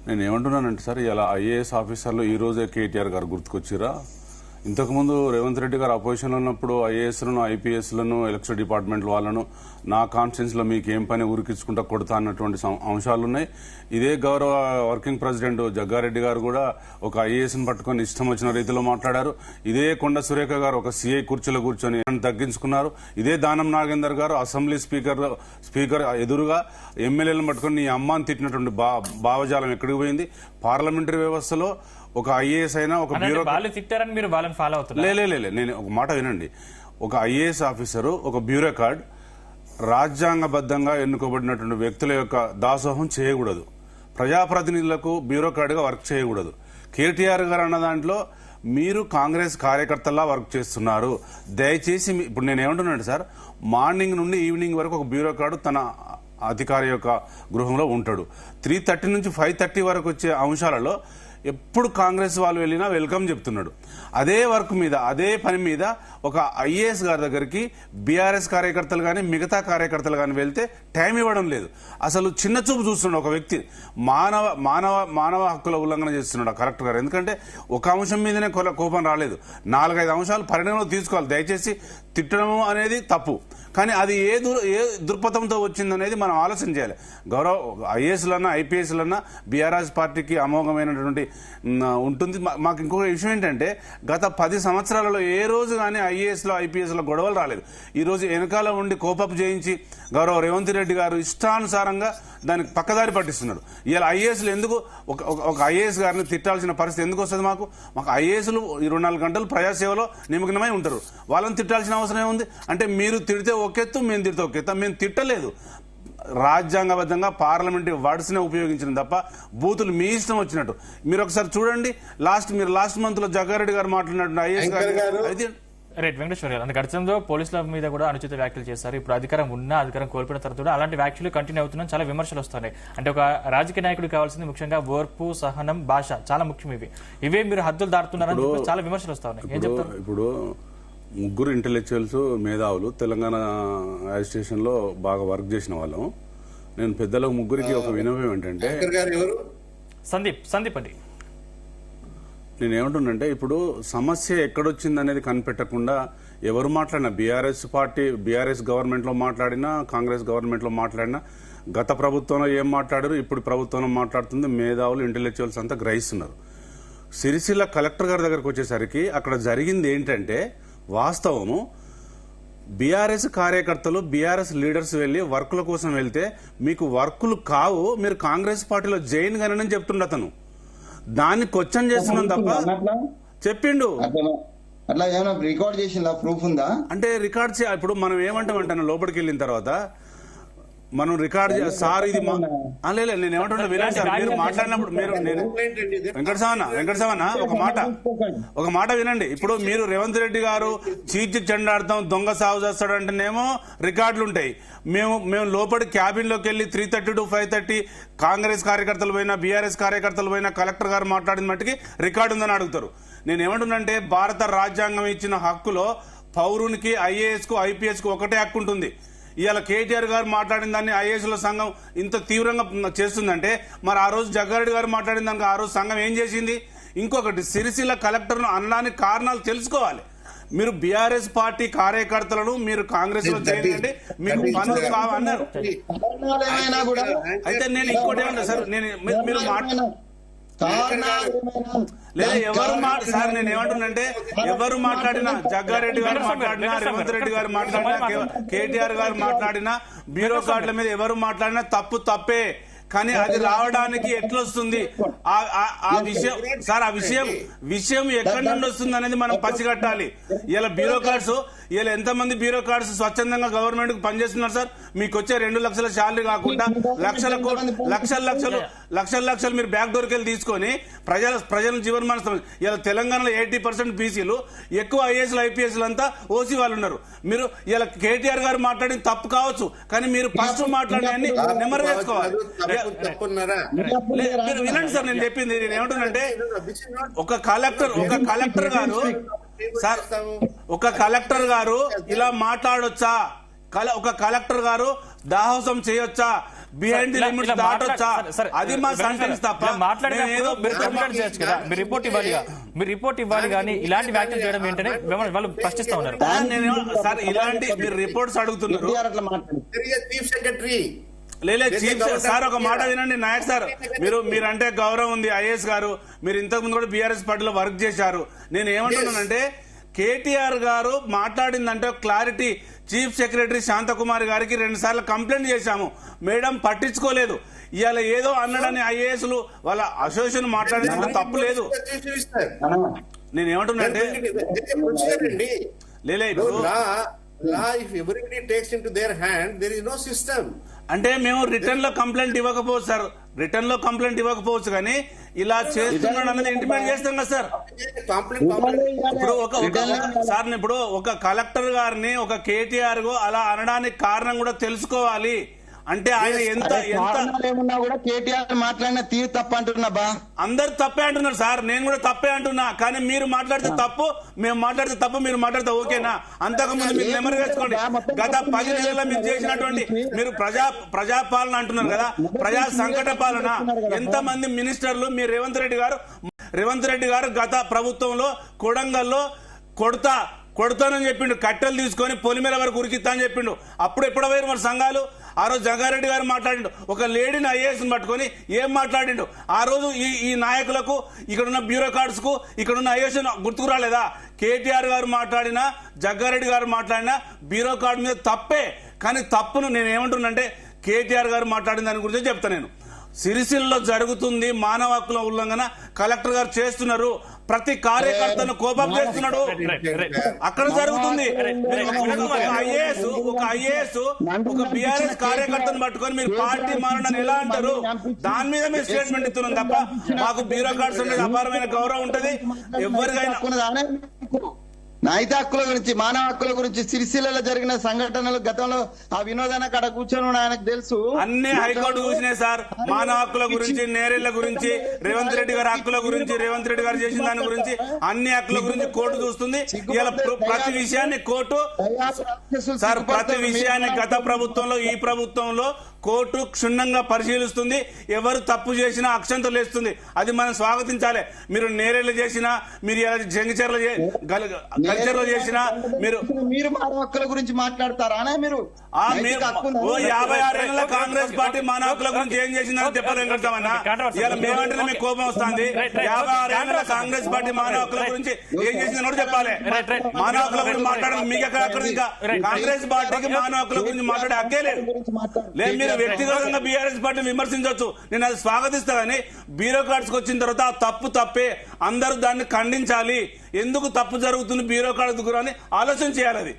నేను ఏమంటున్నానంటే సార్, ఇలా ఐఏఎస్ ఆఫీసర్లు ఈ రోజే కేటీఆర్ గారు గుర్తుకొచ్చిరా? ఇంతకుముందు రేవంత్ రెడ్డి గారు అపోజిషన్లో ఉన్నప్పుడు ఐఏఎస్లను ఐపీఎస్లను ఎలక్షన్ డిపార్ట్మెంట్ వాళ్ళను నా కాన్స్టిట్యూన్సీలో మీకు ఏం పని ఉరికించుకుంటా కొడతా అన్నటువంటి అంశాలు ఉన్నాయి. ఇదే గౌరవ వర్కింగ్ ప్రెసిడెంట్ జగ్గారెడ్డి గారు కూడా ఒక ఐఏఎస్ని పట్టుకొని ఇష్టం వచ్చిన రీతిలో మాట్లాడారు. ఇదే కొండ సురేఖ గారు ఒక సిఐ కుర్చీలో కూర్చొని తగ్గించుకున్నారు. ఇదే దానం నాగేందర్ గారు అసెంబ్లీ స్పీకర్ ఎదురుగా ఎమ్మెల్యేలను పట్టుకొని నీ అమ్మాని తిట్టినటువంటి భావజాలం ఎక్కడికి పోయింది? పార్లమెంటరీ వ్యవస్థలో ఒక ఐఏఎస్ అయినా ఒక నేను ఒక మాట వినండి. ఒక ఐఏఎస్ ఆఫీసరు ఒక బ్యూరోక్రాట్ రాజ్యాంగబద్ధంగా ఎన్నుకోబడినటువంటి వ్యక్తుల యొక్క దాసోహం చేయకూడదు. ప్రజాప్రతినిధులకు బ్యూరోక్రాట్గా వర్క్ చేయకూడదు. కేటీఆర్ గారు అన్న దాంట్లో మీరు కాంగ్రెస్ కార్యకర్తల్లా వర్క్ చేస్తున్నారు. దయచేసి ఇప్పుడు నేను ఏమంటున్నాను సార్, మార్నింగ్ నుండి ఈవినింగ్ వరకు ఒక బ్యూరోక్రాట్ తన అధికారి యొక్క గృహంలో ఉంటాడు. 3:30 నుంచి 5:30 వరకు వచ్చే అంశాలలో ఎప్పుడు కాంగ్రెస్ వాళ్ళు వెళ్ళినా వెల్కమ్ చెప్తున్నాడు. అదే వర్క్ మీద అదే పని మీద ఒక ఐఏఎస్ గారి దగ్గరికి బీఆర్ఎస్ కార్యకర్తలు కానీ మిగతా కార్యకర్తలు కానీ వెళ్తే టైం ఇవ్వడం లేదు. అసలు చిన్న చూపు చూస్తున్నాడు. ఒక వ్యక్తి మానవ హక్కుల ఉల్లంఘన చేస్తున్నాడు ఆ కలెక్టర్ గారు. ఎందుకంటే ఒక అంశం మీదనే కోపం రాలేదు, 4-5 అంశాలు పరిగణనలో తీసుకోవాలి. దయచేసి తిట్టడం అనేది తప్పు, కానీ అది ఏ దృక్పథంతో వచ్చిందనేది మనం ఆలోచన చేయాలి. గౌరవ ఐఏఎస్లన్నా ఐపీఎస్లన్నా బీఆర్ఎస్ పార్టీకి అమోఘమైనటువంటి ఉంటుంది. మాకు ఇంకొక విషయం ఏంటంటే, గత 10 సంవత్సరాలలో ఏ రోజు కానీ ఐఏఎస్లో ఐపీఎస్లో గొడవలు రాలేదు. ఈ రోజు వెనకాల ఉండి కోపపు చేయించి గౌరవ రేవంత్ రెడ్డి గారు ఇష్టానుసారంగా దానికి పక్కదారి పట్టిస్తున్నాడు. ఇలా ఐఏఎస్లు ఎందుకు ఒక ఐఏఎస్ గారిని తిట్టాల్సిన పరిస్థితి ఎందుకు వస్తుంది? మాకు ఐఏఎస్లు 24 గంటలు ప్రజాసేవలో నిమగ్నమై ఉంటారు. వాళ్ళని తిట్టాల్సిన అవసరం ఏముంది? అంటే మీరు తిడితే ఒకెత్తు, మేము తిడితే ఒకెత్తు. మేము తిట్టలేదు. రాజ్యాంగబద్ధంగా పార్లమెంటరీ వర్డ్స్ నే ఉపయోగించిన తప్ప బూతులు మీ ఇష్టం వచ్చినట్టు. మీరు ఒకసారి చూడండి, లాస్ట్ మంత్ లో జగ్గారెడ్డి గారు మాట్లాడినట్టు ఐఏఎస్ గారు రైట్. వెంకటేశ్వర గారు, గతంలో పోలీసుల మీద కూడా అనుచిత వ్యాఖ్యలు చేస్తారు. ఇప్పుడు అధికారం కోల్పోయిన తర్వాత కూడా అలాంటి వ్యాఖ్యలు కంటిన్యూ అవుతున్నాయి, చాలా విమర్శలు వస్తున్నాయి. అంటే ఒక రాజకీయ నాయకుడికి కావాల్సింది ముఖ్యంగా ఓర్పు, సహనం, భాష చాలా ముఖ్యం. ఇవే మీరు హద్దులు దాటుతున్నారని చాలా విమర్శలు వస్తా ఉన్నాయి. ఏం చెప్తారు? ఇప్పుడు ముగ్గురు ఇంటెలెక్చువల్స్ మేధావులు తెలంగాణ అడ్మినిస్ట్రేషన్ లో బాగా వర్క్ చేసిన వాళ్ళం. నేను పెద్దలకు ముగ్గురికి ఒక వినవం ఏంటంటే, సందీప్ అండి, నేనేమంటున్నంటే ఇప్పుడు సమస్య ఎక్కడొచ్చింది అనేది కనిపెట్టకుండా ఎవరు మాట్లాడినా, బీఆర్ఎస్ గవర్నమెంట్ లో మాట్లాడినా, కాంగ్రెస్ గవర్నమెంట్ లో మాట్లాడినా, గత ప్రభుత్వంలో ఏం మాట్లాడారు, ఇప్పుడు ప్రభుత్వంలో మాట్లాడుతుంది మేధావులు ఇంటెలెక్చువల్స్ అంతా గ్రహిస్తున్నారు. సిరిసిల్ల కలెక్టర్ గారి దగ్గరకు వచ్చేసరికి అక్కడ జరిగింది ఏంటంటే, వాస్తవము బీఆర్ఎస్ కార్యకర్తలు బీఆర్ఎస్ లీడర్స్ వెళ్లి వర్కుల కోసం వెళ్తే మీకు వర్కులు కావు, మీరు కాంగ్రెస్ పార్టీలో జైన్ గానని చెప్తుండ అతను. దాన్ని క్వశ్చన్ చేస్తున్నాం తప్ప చెప్పిండు. అట్లా ఏమైనా రికార్డ్ చేసిందా? ప్రూఫ్ ఉందా? అంటే రికార్డ్ ఇప్పుడు మనం ఏమంటామంటే లోపలికి వెళ్ళిన తర్వాత మనం రికార్డ్ సార్ ఇది లేదు, నేను ఏమంటున్నా వినండి సార్. మీరు మాట్లాడినప్పుడు వెంకటసావన్న ఒక మాట వినండి. ఇప్పుడు మీరు రేవంత్ రెడ్డి గారు చీచి చెండాడతాం, దొంగ సాగు చేస్తాడంటేనేమో రికార్డులు ఉంటాయి. మేము లోపలి క్యాబిన్ లోకి వెళ్లి 3:30 to 5:30 కాంగ్రెస్ కార్యకర్తలు పోయినా బీఆర్ఎస్ కార్యకర్తలు పోయినా కలెక్టర్ గారు మాట్లాడిన మట్టికి రికార్డు ఉందని అడుగుతారు. నేను ఏమంటున్నానంటే, భారత రాజ్యాంగం ఇచ్చిన హక్కులో పౌరునికి ఐఏఎస్ కు ఐపీఎస్ కు ఒకటే హక్కు ఉంటుంది. ఇవాళ కేటీఆర్ గారు మాట్లాడిన దాన్ని ఐఏఎస్ల సంఘం ఇంత తీవ్రంగా చేస్తుందంటే, మరి ఆ రోజు జగ్గారెడ్డి గారు మాట్లాడిన దానికి ఆ రోజు సంఘం ఏం చేసింది? ఇంకొకటి, సిరిసిల్ల కలెక్టర్ను అనడానికి కారణాలు తెలుసుకోవాలి. మీరు బీఆర్ఎస్ పార్టీ కార్యకర్తలను మీరు కాంగ్రెస్ లో చేయండి, మీకు పనులు కావన్నారు. అయితే నేను ఇంకోటి ఏమంటా సార్, మీరు లేదా సార్ నేను ఏమంటున్నానంటే, ఎవరు మాట్లాడినా, జగ్గారెడ్డి గారు మాట్లాడినా, రేవంత్ రెడ్డి గారు మాట్లాడినా, కేటీఆర్ గారు మాట్లాడినా, బ్యూరోక్రాట్ల మీద ఎవరు మాట్లాడినా తప్పే. కానీ అది రావడానికి ఎట్లొస్తుంది ఆ విషయం సార్, ఆ విషయం ఎక్కడి నుండి వస్తుంది అనేది మనం పసిగట్టాలి. ఇలా బ్యూరోక్రాట్స్, ఇలా ఎంతమంది బ్యూరోక్రాట్స్ స్వచ్ఛందంగా గవర్నమెంట్ కు పనిచేస్తున్నారు సార్? మీకు వచ్చే 2 లక్షల శాలరీ కాకుండా లక్షలు మీరు బ్యాక్ డోర్కి వెళ్ళి తీసుకొని ప్రజల జీవనమాన, ఇలా తెలంగాణలో 80% బీసీలు, ఎక్కువ ఐఏఎస్లు ఐపీఎస్లు అంతా ఓసీ వాళ్ళు ఉన్నారు. మీరు ఇలా కేటీఆర్ గారు మాట్లాడింది తప్పు కావచ్చు, కానీ మీరు ఫస్ట్ మాట్లాడిన నెంబర్ వేసుకోవాలి. మీరు వినండి సార్, నేను చెప్పింది. నేను ఏమంటున్నానంటే, ఒక కలెక్టర్ గారు ఇలా మాట్లాడొచ్చా? ఒక కలెక్టర్ గారు దాహోసం చేయొచ్చా? బిహైండ్ ది ఇలా- లిమిట్స్ ఇలా దాటొచ్చా సరే, అది మా సెంటెన్స్ తప్ప ఇలా మాట్లాడినప్పుడు మేము ఏదో మీరు కంప్లైంట్ చేయొచ్చు కదా, మీరు రిపోర్ట్ ఇవ్వాలిగా, మీరు రిపోర్ట్ ఇవ్వాలి కానీ ఇలాంటి వ్యాఖ్యలు చేయడం ఏంటనే వాళ్ళు ప్రశ్నిస్తా ఉన్నారు. సార్ ఇలాంటి మీరు రిపోర్ట్స్ అడుగుతున్నారు కేటీఆర్ అట్లా మాట్లాడు. చీఫ్ సెక్రటరీ లేలే చీఫ్ సార్ ఒక మాట వినండి నాయక్ సార్, మీరంటే గౌరవం ఉంది ఐఏఎస్ గారు, మీరు ఇంతకు ముందు కూడా బీఆర్ఎస్ పార్టీలో వర్క్ చేశారు. నేను ఏమంటున్నానంటే కేటీఆర్ గారు మాట్లాడిందంటే క్లారిటీ, చీఫ్ సెక్రటరీ శాంతకుమారి గారికి 2 సార్లు కంప్లైంట్ చేశాము, మేడం పట్టించుకోలేదు. ఇవాళ ఏదో అన్నాడని ఐఏఎస్లు వాళ్ళ అసోసియేషన్ మాట్లాడేది తప్పు లేదు. నేను ఏమంటున్నానంటే లేలే ఇప్పుడు law, if everybody takes into their hand, there is no system. అంటే మేము రిటర్న్ లో కంప్లైంట్ ఇవ్వకపోవచ్చు సార్, రిటర్న్ లో కంప్లైంట్ ఇవ్వకపోవచ్చు కానీ ఇలా చేస్తున్నాడు అన్నది ఇంటిమేట్ చేస్తాం కదా సార్. ఇప్పుడు సార్ ఇప్పుడు ఒక కలెక్టర్ గారిని ఒక కేటీఆర్ అలా అనడానికి కారణం కూడా తెలుసుకోవాలి. అంటే ఆయన ఎంత ఏమున్నా కూడా కేటీఆర్ మాట్లాడిన తీరు తప్ప అంటున్నా బా. అందరు తప్పే అంటున్నారు సార్, నేను కూడా తప్పే అంటున్నా. కానీ మీరు మాట్లాడితే తప్పు, మేము మాట్లాడితే తప్పు, మీరు మాట్లాడితే ఓకేనా? అంతకుముందు మీరు నెమరు వేసుకోండి, గత 10 నెలల్లో మీరు చేసినటువంటి మీరు ప్రజాపాలన అంటున్నారు కదా, ప్రజా సంకట పాలన. ఎంతమంది మినిస్టర్లు మీరు రేవంత్ రెడ్డి గారు గత ప్రభుత్వంలో కొడంగల్లో కొడతానని చెప్పిండు, కట్టెలు తీసుకొని పొలిమేర వరకు ఉరికిస్తా అని చెప్పిండు. అప్పుడు ఎప్పుడో వేరు మన సంఘాలు. ఆ రోజు జగ్గారెడ్డి గారు మాట్లాడిండు, ఒక లేడీని ఐఏఎస్ పట్టుకొని ఏం మాట్లాడిండు. ఆ రోజు ఈ నాయకులకు, ఇక్కడున్న బ్యూరోక్రాట్స్ కు, ఇక్కడున్న ఐఏఎస్ గుర్తుకు రాలేదా? కేటీఆర్ గారు మాట్లాడినా, జగ్గారెడ్డి గారు మాట్లాడినా బ్యూరోక్రాట్ మీద తప్పే. కానీ తప్పును నేను ఏమంటున్నానంటే కేటీఆర్ గారు మాట్లాడిన దాని గురించి చెప్తా. నేను సిరిసిల్లో జరుగుతుంది మానవ హక్కుల ఉల్లంఘన, కలెక్టర్ గారు చేస్తున్నారు, ప్రతి కార్యకర్తను కోపం చేస్తున్నాడు, అక్కడ జరుగుతుంది. ఒక ఐఏఎస్ ఒక బీఆర్ఎస్ కార్యకర్తను పట్టుకొని మీరు పార్టీ మారని ఎలా అంటారు? దాని మీద మీరు స్టేట్మెంట్ ఇస్తున్నాం తప్ప మాకు బ్యూరోక్రాట్స్ అనేది అపారమైన గౌరవం ఉంటది. ఎవరికైనా నైతిక హక్కుల గురించి, మానవ హక్కుల గురించి, సిరిసిల్లలో జరిగిన సంఘటనలు గతంలో ఆ వినోదాన్ని అక్కడ కూర్చొని ఆయనకు తెలుసు. అన్ని హైకోర్టు చూసినాయి సార్, మానవ హక్కుల గురించి, నేరేళ్ల గురించి, రేవంత్ రెడ్డి గారి హక్కుల గురించి, రేవంత్ రెడ్డి గారు చేసిన దాని గురించి, అన్ని హక్కుల గురించి కోర్టు చూస్తుంది. ఇలా ప్రతి విషయాన్ని కోర్టు సార్, ప్రతి విషయాన్ని గత ప్రభుత్వంలో, ఈ ప్రభుత్వంలో కోర్టు క్షుణ్ణంగా పరిశీలిస్తుంది. ఎవరు తప్పు చేసినా అక్షంతలు వేస్తుంది, అది మనం స్వాగతించాలి. మీరు నేరేళ్లు చేసినా, మీరు జంగిచర్ల కల్చర్లో చేసినా, మీరు మానవ హక్కుల గురించి మాట్లాడతారా? మీరు 56 ఏళ్ల కాంగ్రెస్ పార్టీ మానవ హక్కుల గురించి ఏం చేసిందని చెప్పలేమన్నా? ఇలా మేమంటేనే మీకు కోపం వస్తుంది. 56 ఏళ్ల కాంగ్రెస్ పార్టీ మానవ హక్కుల గురించి ఏం చేసిందని కూడా చెప్పాలి. మానవ హక్కుల గురించి మాట్లాడడం మీకు ఎక్కడ? ఇంకా కాంగ్రెస్ పార్టీకి మానవ హక్కుల గురించి మాట్లాడే హక్కే లేదు. మీరు వ్యక్తిగతంగా బీఆర్ఎస్ పార్టీని విమర్శించవచ్చు, నేను అది స్వాగతిస్తానని. బ్యూరోక్రాట్స్ వచ్చిన తర్వాత ఆ తప్పు తప్పే, అందరూ దాన్ని ఖండించాలి. ఎందుకు తప్పు జరుగుతుంది బ్యూరోక్రాట్స్ అని ఆలోచన చేయాలి. అది